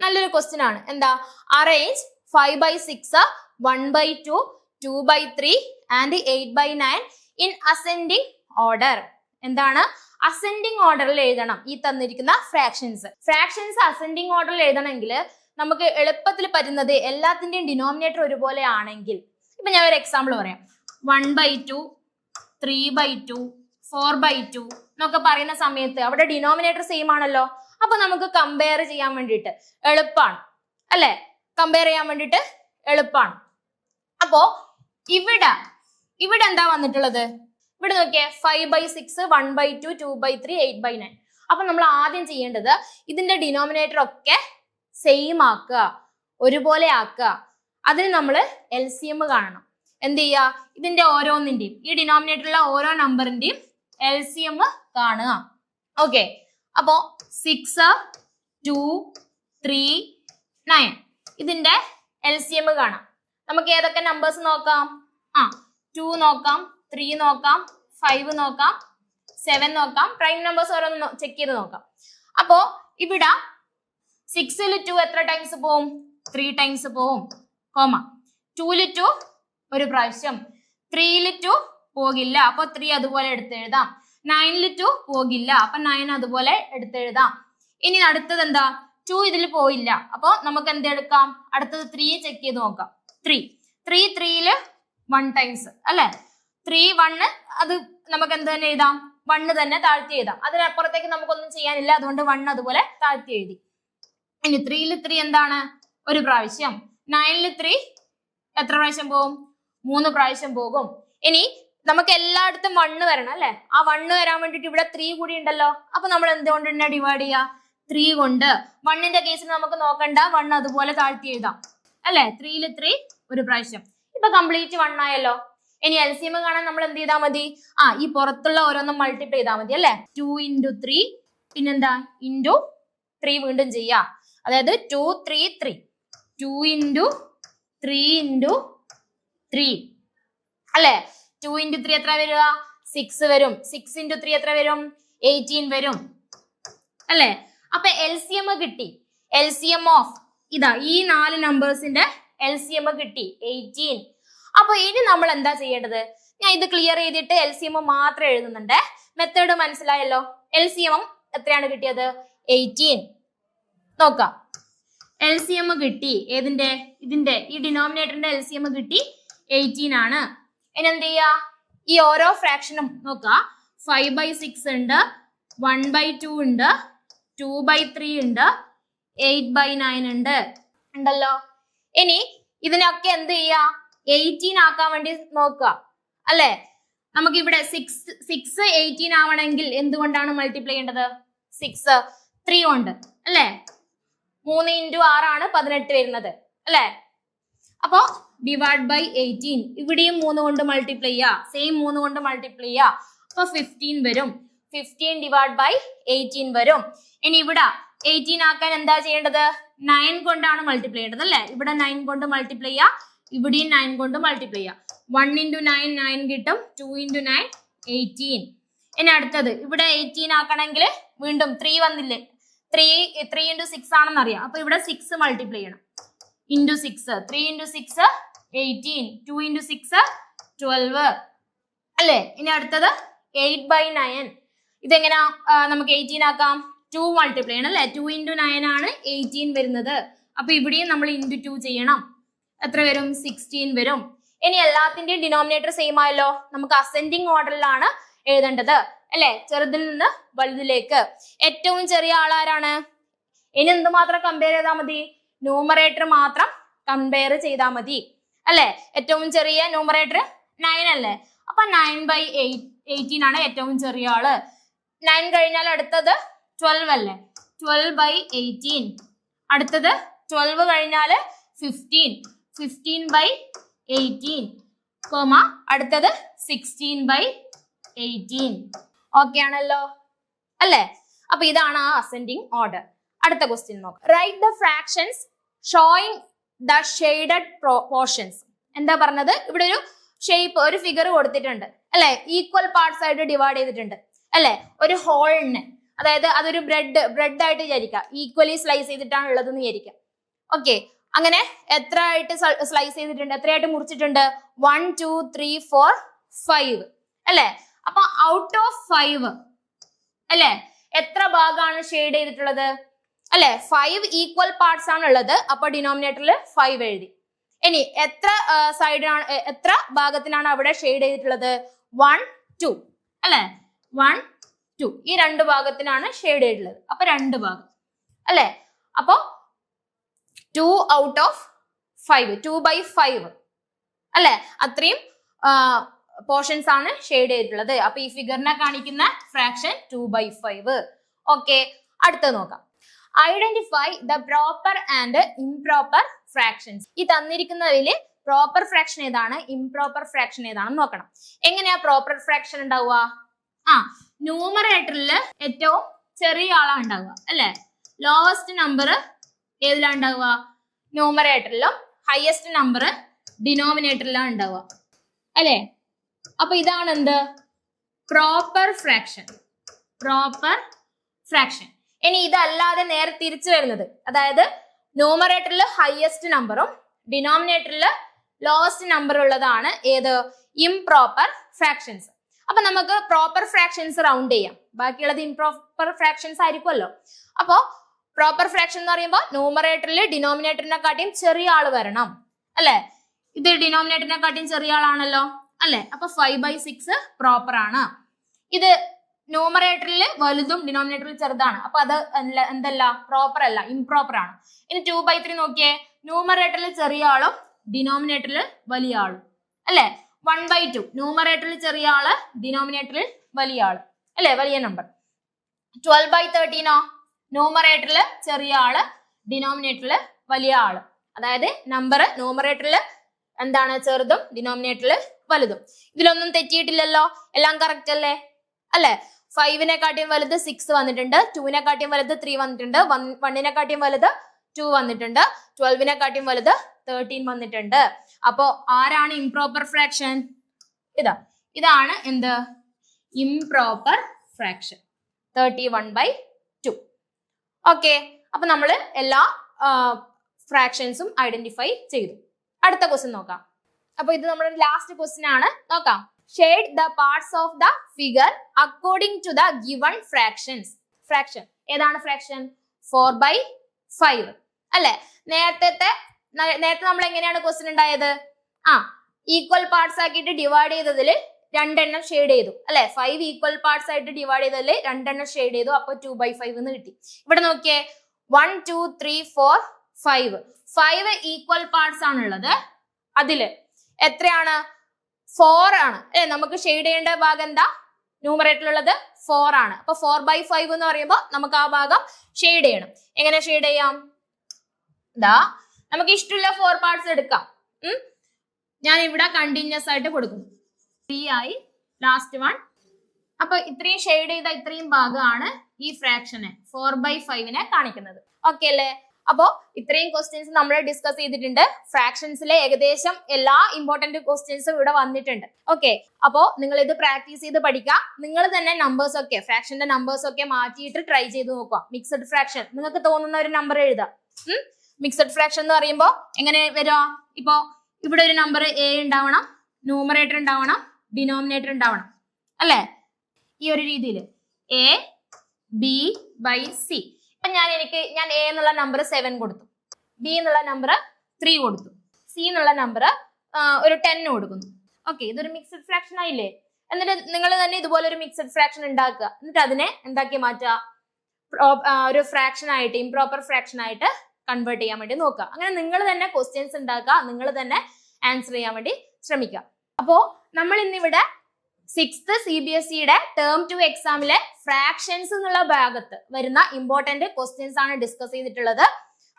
നല്ലൊരു ക്വസ്റ്റ്യൻ ആണ്. എന്താ? Arrange 5/6, 1/2, 2/3 and 8/9 in ascending order. എന്താണ്? അസെൻഡിങ് ഓർഡറിൽ എഴുതണം ഈ തന്നിരിക്കുന്ന ഫ്രാക്ഷൻസ്. അസെൻഡിങ് ഓർഡറിൽ എഴുതണമെങ്കിൽ നമുക്ക് എളുപ്പത്തിൽ പറ്റുന്നത് എല്ലാത്തിന്റെയും ഡിനോമിനേറ്റർ ഒരുപോലെ ആണെങ്കിൽ, ഇപ്പൊ ഞാൻ ഒരു എക്സാമ്പിൾ പറയാം. 1/2, 3/2, 4/2 എന്നൊക്കെ പറയുന്ന സമയത്ത് അവിടെ ഡിനോമിനേറ്റർ സെയിം ആണല്ലോ. അപ്പൊ നമുക്ക് കമ്പയർ ചെയ്യാൻ വേണ്ടിയിട്ട് എളുപ്പമാണ് അല്ലെ? കമ്പയർ ചെയ്യാൻ വേണ്ടിയിട്ട് എളുപ്പമാണ്. അപ്പോ ഇവിടെ എന്താ വന്നിട്ടുള്ളത്? ഇവിടെ നോക്കിയേ, 5/6, 1/2, 2/3, 8/9. അപ്പൊ നമ്മൾ ആദ്യം ചെയ്യേണ്ടത് ഇതിന്റെ ഡിനോമിനേറ്റർ ഒക്കെ സെയിം ആക്കുക, ഒരുപോലെ ആക്കുക. അതിന് നമ്മൾ LCM കാണണം. എന്ത് ചെയ്യുക? ഇതിന്റെ ഓരോന്നിന്റെയും, ഈ ഡിനോമിനേറ്ററിലുള്ള ഓരോ നമ്പറിന്റെയും LCM കാണുക. ഓക്കെ. അപ്പോ 6, 2, 3, 9 ഇതിന്റെ LCM കാണാം. നമുക്ക് ഏതൊക്കെ നമ്പേഴ്സ് നോക്കാം? 2 നോക്കാം, 3 നോക്കാം, 5 നോക്കാം, 7 നോക്കാം. പ്രൈം നമ്പേഴ്സ് ഓരോന്ന് ചെക്ക് ചെയ്ത് നോക്കാം. അപ്പോ ഇവിടെ 6ൽ 2 എത്ര ടൈംസ് പോവും? 3 ടൈംസ് പോവും. 2ൽ 2 ഒരു പ്രാവശ്യം. 3ൽ 2 പോകില്ല, അപ്പൊ 3 അതുപോലെ എടുത്തെഴുതാം. 9ൽ 2 പോകില്ല, അപ്പൊ 9 അതുപോലെ എടുത്തെഴുതാം. ഇനി അടുത്തത് എന്താ? 2 ഇതിൽ പോയില്ല, അപ്പൊ നമുക്ക് എന്തെടുക്കാം? അടുത്തത് 3 ചെക്ക് ചെയ്ത് നോക്കാം. 3ൽ 1 ടൈംസ് അല്ലെ? 3, 1 അത് നമുക്ക് എന്ത് തന്നെ എഴുതാം? 1 തന്നെ താഴ്ത്തി എഴുതാം. അതിനപ്പുറത്തേക്ക് നമുക്കൊന്നും ചെയ്യാനില്ല, അതുകൊണ്ട് 1 അതുപോലെ താഴ്ത്തി എഴുതി. ഇനി 3ൽ 3 എന്താണ്? ഒരു പ്രാവശ്യം. 9ൽ 3 എത്ര പ്രാവശ്യം പോകും? 3 പ്രാവശ്യം പോകും. ഇനി നമുക്ക് എല്ലായിടത്തും 1 വരണം അല്ലെ? ആ 1 വരാൻ വേണ്ടിട്ട് ഇവിടെ 3 കൂടി ഉണ്ടല്ലോ. അപ്പൊ നമ്മൾ എന്തുകൊണ്ട് തന്നെ ഡിവൈഡ് ചെയ്യാ? 3 കൊണ്ട്. 1ന്റെ കേസിൽ നമുക്ക് നോക്കണ്ട, 1 അതുപോലെ താഴ്ത്തി എഴുതാം അല്ലെ? 3ൽ 3 ഒരു പ്രാവശ്യം. ഇപ്പൊ കംപ്ലീറ്റ് 1 ആയല്ലോ. ഇനി LCM കാണാൻ നമ്മൾ എന്ത് ചെയ്താൽ മതി? ഈ പുറത്തുള്ള ഓരോന്നും മൾട്ടിപ്ലൈ ചെയ്താൽ മതി അല്ലെ? 2 × 3 പിന്നെന്താ? ഇൻറ്റു 3 വീണ്ടും ചെയ്യാം. അതായത് 2, 3, 3. 2 × 3 × 3 അല്ലെ? 2 × 3 എത്ര വരിക? 6 വരും. 6 × 3 എത്ര വരും? 18 വരും അല്ലെ? അപ്പൊ LCM കിട്ടി. LCM ഓഫ് ഇതാ ഈ 4 നമ്പേഴ്സിന്റെ LCM കിട്ടി 18. അപ്പൊ ഇനി നമ്മൾ എന്താ ചെയ്യേണ്ടത്? ഞാൻ ഇത് ക്ലിയർ ചെയ്തിട്ട് LCM മാത്രം എഴുതുന്നുണ്ട്. മെത്തേഡ് മനസ്സിലായല്ലോ. LCM എത്രയാണ് കിട്ടിയത്? 18. നോക്കാം, LCM കിട്ടി. ഏതിന്റെ? ഇതിന്റെ, ഈ ഡിനോമിനേറ്ററിന്റെ LCM കിട്ടി 18 ആണ്. ഇനി എന്ത് ചെയ്യാ? ഈ ഓരോ ഫ്രാക്ഷനും നോക്കാം. 5/6 ഉണ്ട്, 1/2 ഉണ്ട്, 2/3 ഉണ്ട്, 8/9 ഉണ്ട് ഉണ്ടല്ലോ. ഇനി ഇതിനൊക്കെ എന്ത് ചെയ്യാ? 18 ആക്കാൻ വേണ്ടി നോക്കുക അല്ലെ. നമുക്ക് ഇവിടെ 6 18 ആവണമെങ്കിൽ എന്തുകൊണ്ടാണ് മൾട്ടിപ്ലൈ ചെയ്യേണ്ടത്? 6 3 കൊണ്ട് അല്ലെ. 3 × 6 ആണ് 18 വരുന്നത് അല്ലെ. അപ്പോ ഡിവൈഡ് ബൈ 18. ഇവിടെയും 3 കൊണ്ട് മൾട്ടിപ്ലൈ ചെയ്യാ, സെയിം 3 കൊണ്ട് മൾട്ടിപ്ലൈ ചെയ്യാ. അപ്പൊ 15 വരും. 15 ഡിവൈഡ് ബൈ 18 വരും. ഇനി ഇവിടെ 18 ആക്കാൻ എന്താ ചെയ്യേണ്ടത്? 9 കൊണ്ടാണ് മൾട്ടിപ്ലൈ ചെയ്യേണ്ടത് അല്ലെ. ഇവിടെ 9 കൊണ്ട് മൾട്ടിപ്ലൈ ചെയ്യാ, ഇവിടെയും 9 കൊണ്ട് മൾട്ടിപ്ലൈ ചെയ്യാം. 1 × 9 9 കിട്ടും, 2 × 9 18. ഇനി അടുത്തത് ഇവിടെ 18 ആക്കണമെങ്കിൽ വീണ്ടും 3 വന്നില്ലേ? 3 × 6 ആണെന്ന് അറിയാം. അപ്പൊ ഇവിടെ 6 മൾട്ടിപ്ലൈ ചെയ്യണം. × 6 3 × 6 18, 2 × 6 12 അല്ലെ. ഇനി അടുത്തത് 8/9. ഇതെങ്ങനെയാ നമുക്ക് 18 ആക്കാം? 2 മൾട്ടിപ്ലൈ ചെയ്യണം അല്ലെ. 2 × 9 ആണ് 18 വരുന്നത്. അപ്പൊ ഇവിടെയും നമ്മൾ × 2 ചെയ്യണം. എത്ര വരും? 16 വരും. ഇനി എല്ലാത്തിന്റെയും ഡിനോമിനേറ്റർ സെയിം ആയല്ലോ. നമുക്ക് അസെൻഡിങ് ഓർഡറിലാണ് എഴുതേണ്ടത് അല്ലെ, ചെറുതിൽ നിന്ന് വലുതിലേക്ക്. ഏറ്റവും ചെറിയ ആളാരാണ്? ഇനി എന്ത് മാത്രം കമ്പയർ ചെയ്താൽ മതി? ന്യൂമറേറ്റർ മാത്രം കമ്പയർ ചെയ്താൽ മതി അല്ലെ. ഏറ്റവും ചെറിയ ന്യൂമറേറ്റർ 9 അല്ലേ. അപ്പൊ 9/18 ആണ് ഏറ്റവും ചെറിയ ആള്. 9 കഴിഞ്ഞാൽ അടുത്തത് 12 അല്ലേ. 12/18. അടുത്തത് 12 കഴിഞ്ഞാല് 15, 15/18, അടുത്തത് 16/18. ഓക്കെ ആണല്ലോ അല്ലെ. അപ്പൊ ഇതാണ് ആ അസെൻഡിങ് ഓർഡർ. അടുത്ത ക്വസ്റ്റ്യൻ നോക്കാം. Write the fractions showing the shaded portions. എന്താ പറഞ്ഞത്? ഇവിടെ ഒരു ഷേപ്പ്, ഒരു ഫിഗർ കൊടുത്തിട്ടുണ്ട് അല്ലെ. ഈക്വൽ പാർട്സ് ആയിട്ട് ഡിവൈഡ് ചെയ്തിട്ടുണ്ട് അല്ലെ. ഒരു ഹോളിന്, അതായത് അതൊരു ബ്രെഡ് ആയിട്ട് വിചാരിക്കാം. ഈക്വലി സ്ലൈസ് ചെയ്തിട്ടാണ് ഉള്ളതെന്ന് വിചാരിക്കാം. ഓക്കെ, അങ്ങനെ എത്ര ആയിട്ട് സ്ലൈസ് ചെയ്തിട്ടുണ്ട്? എത്രയായിട്ട് മുറിച്ചിട്ടുണ്ട്? 1 2 3 4 5 അല്ലെ. അപ്പൊ ഔട്ട് ഓഫ് 5 അല്ലെ എത്ര ഭാഗമാണ് ഷെയ്ഡ് ചെയ്തിട്ടുള്ളത് അല്ലെ? 5 ഈക്വൽ പാർട്സ് ആണ് ഉള്ളത്. അപ്പൊ ഡിനോമിനേറ്ററിൽ 5 എഴുതി. ഇനി എത്ര സൈഡിനാണ്, എത്ര ഭാഗത്തിനാണ് അവിടെ ഷെയ്ഡ് ചെയ്തിട്ടുള്ളത്? 1 2 അല്ലെ. 1 2 ഈ 2 ഭാഗത്തിനാണ് ഷെയ്ഡ് ചെയ്തിട്ടുള്ളത്. അപ്പൊ 2 ഭാഗം അല്ലെ. അപ്പൊ 2 ഔട്ട് ഓഫ് 5, 2/5 അല്ലെ. അത്രയും പോർഷൻസ് ആണ് ഷെയ്ഡ് ചെയ്തിട്ടുള്ളത്. അപ്പൊ ഈ ഫിഗറിനെ കാണിക്കുന്ന ഫ്രാക്ഷൻ 2/5. ഓക്കെ, അടുത്ത നോക്കാം. Identify the proper and improper fractions. ഈ തന്നിരിക്കുന്നതിൽ പ്രോപ്പർ ഫ്രാക്ഷൻ ഏതാണ്, ഇംപ്രോപ്പർ ഫ്രാക്ഷൻ ഏതാണെന്ന് നോക്കണം. എങ്ങനെയാ പ്രോപ്പർ ഫ്രാക്ഷൻ ഉണ്ടാവുക? ന്യൂമറേറ്ററിൽ ഏറ്റവും ചെറിയ ആളാണ് ഉണ്ടാവുക അല്ലെ. ലോവസ്റ്റ് നമ്പർ ഏതിലാണ് ഉണ്ടാവുക? ന്യൂമറേറ്ററിലും. ഹയസ്റ്റ് നമ്പർ ഡിനോമിനേറ്ററിലാണ് ഉണ്ടാവുക അല്ലെ. അപ്പൊ ഇതാണ് എന്ത്? Proper fraction. Proper fraction. ഇനി ഇതല്ലാതെ നേരെ തിരിച്ചു വരുന്നത്, അതായത് ന്യൂമറേറ്ററിൽ ഹയസ്റ്റ് നമ്പറും ഡിനോമിനേറ്ററിൽ ലോവസ്റ്റ് നമ്പർ ഉള്ളതാണ് ഏത്? Improper fractions. അപ്പൊ നമുക്ക് പ്രോപ്പർ ഫ്രാക്ഷൻസ് റൗണ്ട് ചെയ്യാം, ബാക്കിയുള്ളത് ഇംപ്രോപ്പർ ഫ്രാക്ഷൻസ് ആയിരിക്കുമല്ലോ. അപ്പോ പ്രോപ്പർ ഫ്രാക്ഷൻ എന്ന് പറയുമ്പോൾ ന്യൂമറേറ്ററിൽ ഡിനോമിനേറ്ററിനെ കാട്ടിയും ചെറിയ ആള് വരണം അല്ലെ. ഇത് ഡിനോമിനേറ്ററിനെ കാട്ടിയും ചെറിയ ആളാണല്ലോ അല്ലെ. അപ്പൊ 5/6 പ്രോപ്പർ ആണ്. ഇത് ന്യൂമറേറ്ററിൽ വലുതും ഡിനോമിനേറ്ററിൽ ചെറുതാണ്. അപ്പൊ അത് എന്തല്ല? പ്രോപ്പർ അല്ല, ഇംപ്രോപ്പർ ആണ്. ഇനി 2/3 നോക്കിയേ. ന്യൂമറേറ്ററിൽ ചെറിയ ആളും ഡിനോമിനേറ്ററിൽ വലിയ ആളും അല്ലെ. 1/2 ന്യൂമറേറ്ററിൽ ചെറിയ ആള്, ഡിനോമിനേറ്ററിൽ വലിയ ആള് അല്ലെ, വലിയ നമ്പർ. 12/13 ന്യൂമറേറ്ററിൽ ചെറിയ ആള്, ഡിനോമിനേറ്ററിൽ വലിയ ആള്. അതായത് നമ്പർ ന്യൂമറേറ്ററിൽ എന്താണ് ചെറുതും ഡിനോമിനേറ്ററിൽ വലുതും. ഇതിലൊന്നും തെറ്റിയിട്ടില്ലല്ലോ, എല്ലാം കറക്റ്റ് അല്ലേ അല്ലെ. 5നെ കാട്ടിയും വലുത് 6 വന്നിട്ടുണ്ട്, 2നെ കാട്ടിയും വലുത് 3 വന്നിട്ടുണ്ട്, 1നെ കാട്ടിയും വലുത് 2 വന്നിട്ടുണ്ട്, 12നെ കാട്ടിയും വലുത് 13 വന്നിട്ടുണ്ട്. അപ്പോ ആരാണ് ഇംപ്രോപ്പർ ഫ്രാക്ഷൻ? ഇതാണ് എന്ത്? Improper fraction 31/2. ഓക്കെ, അപ്പൊ നമ്മൾ എല്ലാ ഫ്രാക്ഷൻസും ഐഡന്റിഫൈ ചെയ്തു. അടുത്ത ക്വസ്റ്റ്യൻ നോക്കാം. അപ്പൊ ഇത് നമ്മുടെ ലാസ്റ്റ് ക്വസ്റ്റ്യൻ ആണ്. നോക്കാം. Shade the parts of the figure according to the given fractions. Fraction ഏതാണ്? ഫ്രാക്ഷൻ 4/5 അല്ലെ? നേരത്തെ നമ്മൾ എങ്ങനെയാണ് ക്വസ്റ്റ്യൻ ഉണ്ടായത്? ഈക്വൽ പാർട്സ് ആക്കിയിട്ട് ഡിവൈഡ് ചെയ്തതിൽ 2 എണ്ണം ഷെയ്ഡ് ചെയ്തു അല്ലെ? 5 ഈക്വൽ പാർട്സ് ആയിട്ട് ഡിവൈഡ് ചെയ്തതിൽ 2 എണ്ണം ഷെയ്ഡ് ചെയ്തു. അപ്പൊ 2/5 എന്ന് കിട്ടി. ഇവിടെ നോക്കിയേ, 1 2 3 4 5 ഈക്വൽ പാർട്സ് ആണുള്ളത്. അതില് എത്രയാണ്? 4 ആണ് അല്ലെ? നമുക്ക് ഷെയ്ഡ് ചെയ്യേണ്ട ഭാഗം എന്താ? ന്യൂമറേറ്ററിലുള്ളത് 4 ആണ്. അപ്പൊ 4/5 എന്ന് പറയുമ്പോൾ നമുക്ക് ആ ഭാഗം ഷെയ്ഡ് ചെയ്യണം. എങ്ങനെ ഷെയ്ഡ് ചെയ്യാം? നമുക്ക് ഇഷ്ടമുള്ള 4 പാർട്സ് എടുക്കാം. ഞാൻ ഇവിടെ കണ്ടിന്യൂസ് ആയിട്ട് കൊടുക്കുന്നു. 3 ആയി, ലാസ്റ്റ് 1. അപ്പൊ ഇത്രയും ഷെയ്ഡ് ചെയ്ത ഇത്രയും ഭാഗമാണ് ഈ ഫ്രാക്ഷനെ 4/5 കാണിക്കുന്നത്. ഓക്കെ അല്ലേ? അപ്പോ ഇത്രയും ക്വസ്റ്റ്യൻസ് നമ്മൾ ഡിസ്കസ് ചെയ്തിട്ടുണ്ട്. ഫ്രാക്ഷൻസിലെ ഏകദേശം എല്ലാ ഇമ്പോർട്ടന്റ് ക്വസ്റ്റ്യൻസും ഇവിടെ വന്നിട്ടുണ്ട്. ഓക്കെ, അപ്പോ നിങ്ങൾ ഇത് പ്രാക്ടീസ് ചെയ്ത് പഠിക്കുക. നിങ്ങൾ തന്നെ നമ്പേഴ്സ് ഒക്കെ, ഫ്രാക്ഷന്റെ നമ്പേഴ്സ് ഒക്കെ മാറ്റിയിട്ട് ട്രൈ ചെയ്ത് നോക്കുക. മിക്സഡ് ഫ്രാക്ഷൻ നിങ്ങൾക്ക് തോന്നുന്ന ഒരു നമ്പർ എഴുതാം. മിക്സഡ് ഫ്രാക്ഷൻ എന്ന് പറയുമ്പോൾ എങ്ങനെ വരിക? ഇപ്പോ ഇവിടെ ഒരു നമ്പർ എ ഉണ്ടാവണം, ന്യൂമറേറ്റർ ഉണ്ടാവണം, ഡിനോമിനേറ്റർ ഉണ്ടാവണം അല്ലെ? ഈ ഒരു രീതിയിൽ A/B/C. ഞാൻ എ എന്നുള്ള നമ്പർ 7 കൊടുത്തു, ബി എന്നുള്ള നമ്പർ 3 കൊടുത്തു, സി എന്നുള്ള നമ്പർ ഒരു 10 കൊടുക്കുന്നു. ഓക്കെ, ഇതൊരു മിക്സഡ് ഫ്രാക്ഷൻ ആയില്ലേ? എന്നിട്ട് നിങ്ങൾ തന്നെ ഇതുപോലെ ഒരു മിക്സഡ് ഫ്രാക്ഷൻ ഉണ്ടാക്കുക. എന്നിട്ട് അതിനെ എന്താക്കി മാറ്റുക? ഒരു ഫ്രാക്ഷൻ ആയിട്ട്, ഇംപ്രോപ്പർ ഫ്രാക്ഷൻ ആയിട്ട് കൺവേർട്ട് ചെയ്യാൻ വേണ്ടി നോക്കുക. അങ്ങനെ നിങ്ങൾ തന്നെ ക്വസ്റ്റ്യൻസ് ഉണ്ടാക്കുക, നിങ്ങൾ തന്നെ ആൻസർ ചെയ്യാൻ വേണ്ടി ശ്രമിക്കുക. അപ്പോ നമ്മൾ ഇന്നിവിടെ 6th CBSEയുടെ ടേം 2 എക്സാമിലെ ഫ്രാക്ഷൻസ് എന്നുള്ള ഭാഗത്ത് വരുന്ന ഇമ്പോർട്ടന്റ് ക്വസ്റ്റ്യൻസ് ആണ് ഡിസ്കസ് ചെയ്തിട്ടുള്ളത്.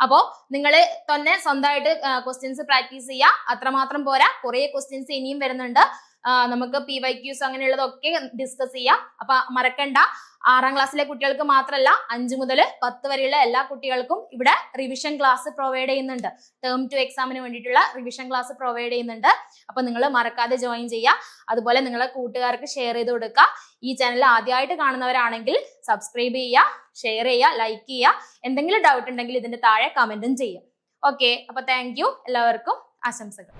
അപ്പോ നിങ്ങൾ തന്നെ സ്വന്തമായിട്ട് ക്വസ്റ്റ്യൻസ് പ്രാക്ടീസ് ചെയ്യുക. അത്രമാത്രം പോരാ, കുറെ ക്വസ്റ്റ്യൻസ് ഇനിയും വരുന്നുണ്ട്. നമുക്ക് PYQs അങ്ങനെയുള്ളതൊക്കെ ഡിസ്കസ് ചെയ്യാം. അപ്പൊ മറക്കണ്ട, 6ാം ക്ലാസ്സിലെ കുട്ടികൾക്ക് മാത്രമല്ല 5 മുതൽ 10 വരെയുള്ള എല്ലാ കുട്ടികൾക്കും ഇവിടെ റിവിഷൻ ക്ലാസ് പ്രൊവൈഡ് ചെയ്യുന്നുണ്ട്. ടേം 2 എക്സാമിന് വേണ്ടിയിട്ടുള്ള റിവിഷൻ ക്ലാസ് പ്രൊവൈഡ് ചെയ്യുന്നുണ്ട്. അപ്പൊ നിങ്ങൾ മറക്കാതെ ജോയിൻ ചെയ്യുക. അതുപോലെ നിങ്ങളെ കൂട്ടുകാർക്ക് ഷെയർ ചെയ്ത് കൊടുക്കുക. ഈ ചാനൽ ആദ്യമായിട്ട് കാണുന്നവരാണെങ്കിൽ സബ്സ്ക്രൈബ് ചെയ്യുക, ഷെയർ ചെയ്യുക, ലൈക്ക് ചെയ്യുക. എന്തെങ്കിലും ഡൗട്ട് ഉണ്ടെങ്കിൽ ഇതിന്റെ താഴെ കമന്റും ചെയ്യുക. ഓക്കെ, അപ്പൊ താങ്ക് യു. എല്ലാവർക്കും ആശംസകൾ.